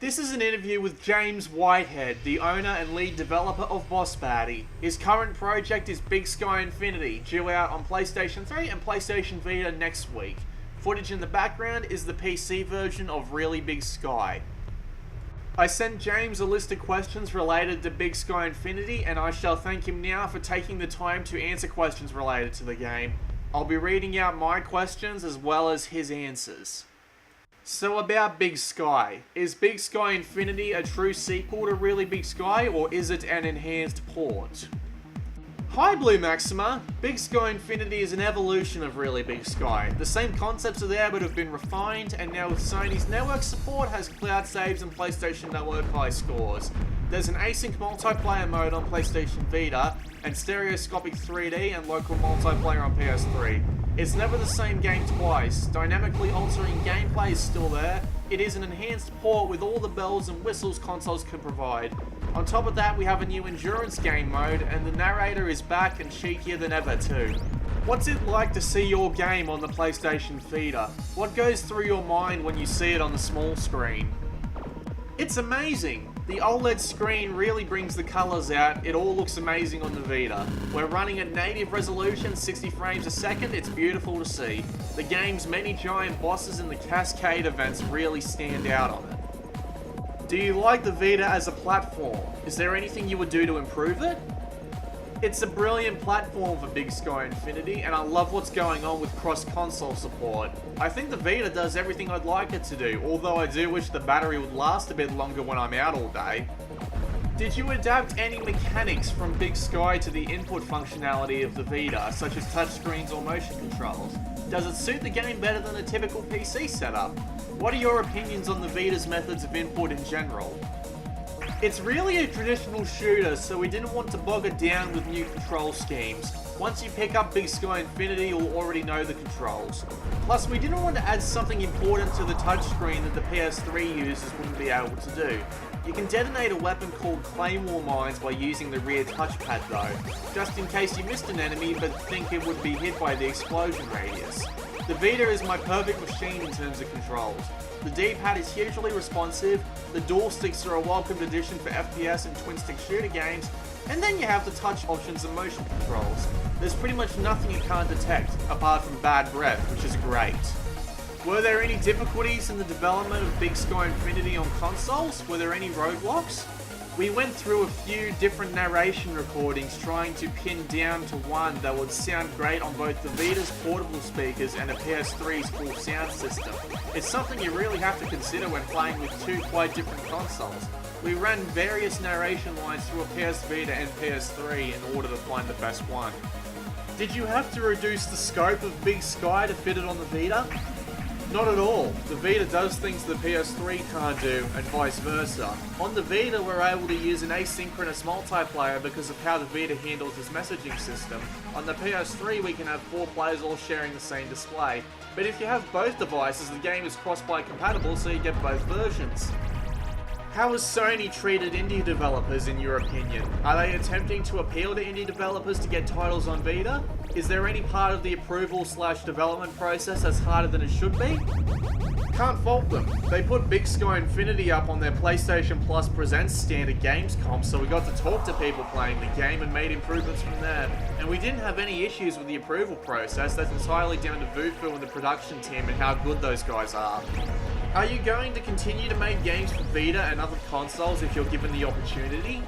This is an interview with James Whitehead, the owner and lead developer of Baddie. His current project is Big Sky Infinity, due out on PlayStation 3 and PlayStation Vita next week. Footage in the background is the PC version of Really Big Sky. I sent James a list of questions related to Big Sky Infinity, and I shall thank him now for taking the time to answer questions related to the game. I'll be reading out my questions as well as his answers. So about Big Sky. Is Big Sky Infinity a true sequel to Really Big Sky, or is it an enhanced port? Hi BlueMaxima! Big Sky Infinity is an evolution of Really Big Sky. The same concepts are there but have been refined, and now with Sony's network support has cloud saves and PlayStation Network high scores. There's an async multiplayer mode on PlayStation Vita, and stereoscopic 3D and local multiplayer on PS3. It's never the same game twice. Dynamically altering gameplay is still there. It is an enhanced port with all the bells and whistles consoles can provide. On top of that, we have a new endurance game mode, and the narrator is back and cheekier than ever too. What's it like to see your game on the PlayStation Vita? What goes through your mind when you see it on the small screen? It's amazing! The OLED screen really brings the colours out. It all looks amazing on the Vita. We're running at native resolution, 60 frames a second. It's beautiful to see. The game's many giant bosses and the cascade events really stand out on it. Do you like the Vita as a platform? Is there anything you would do to improve it? It's a brilliant platform for Big Sky Infinity, and I love what's going on with cross-console support. I think the Vita does everything I'd like it to do, although I do wish the battery would last a bit longer when I'm out all day. Did you adapt any mechanics from Big Sky to the input functionality of the Vita, such as touchscreens or motion controls? Does it suit the game better than a typical PC setup? What are your opinions on the Vita's methods of input in general? It's really a traditional shooter, so we didn't want to bog it down with new control schemes. Once you pick up Big Sky Infinity, you'll already know the controls. Plus, we didn't want to add something important to the touchscreen that the PS3 users wouldn't be able to do. You can detonate a weapon called Claymore Mines by using the rear touchpad though, just in case you missed an enemy but think it would be hit by the explosion radius. The Vita is my perfect machine in terms of controls. The D-pad is hugely responsive, the dual sticks are a welcomed addition for FPS and twin-stick shooter games, and then you have the touch options and motion controls. There's pretty much nothing you can't detect, apart from bad breath, which is great. Were there any difficulties in the development of Big Sky Infinity on consoles? Were there any roadblocks? We went through a few different narration recordings trying to pin down to one that would sound great on both the Vita's portable speakers and the PS3's full sound system. It's something you really have to consider when playing with two quite different consoles. We ran various narration lines through a PS Vita and PS3 in order to find the best one. Did you have to reduce the scope of Big Sky to fit it on the Vita? Not at all. The Vita does things the PS3 can't do, and vice versa. On the Vita, we're able to use an asynchronous multiplayer because of how the Vita handles its messaging system. On the PS3, we can have 4 players all sharing the same display. But if you have both devices, the game is cross-play compatible, so you get both versions. How has Sony treated indie developers in your opinion? Are they attempting to appeal to indie developers to get titles on Vita? Is there any part of the approval/development process that's harder than it should be? Can't fault them. They put Big Sky Infinity up on their PlayStation Plus Presents stand at Gamescom, so we got to talk to people playing the game and made improvements from there. And we didn't have any issues with the approval process. That's entirely down to Vufu and the production team and how good those guys are. Are you going to continue to make games for Vita and other consoles if you're given the opportunity?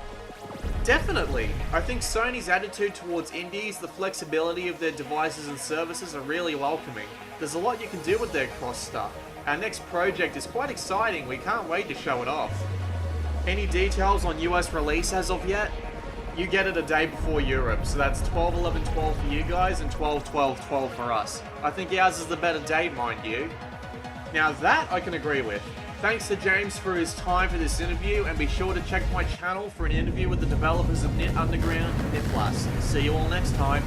Definitely. I think Sony's attitude towards indies, the flexibility of their devices and services are really welcoming. There's a lot you can do with their cross stuff. Our next project is quite exciting, we can't wait to show it off. Any details on US release as of yet? You get it a day before Europe, so that's 12/11/12 for you guys and 12/12/12 for us. I think ours is the better date, mind you. Now that I can agree with. Thanks to James for his time for this interview, and be sure to check my channel for an interview with the developers of Knit Underground and Knit Plus. See you all next time.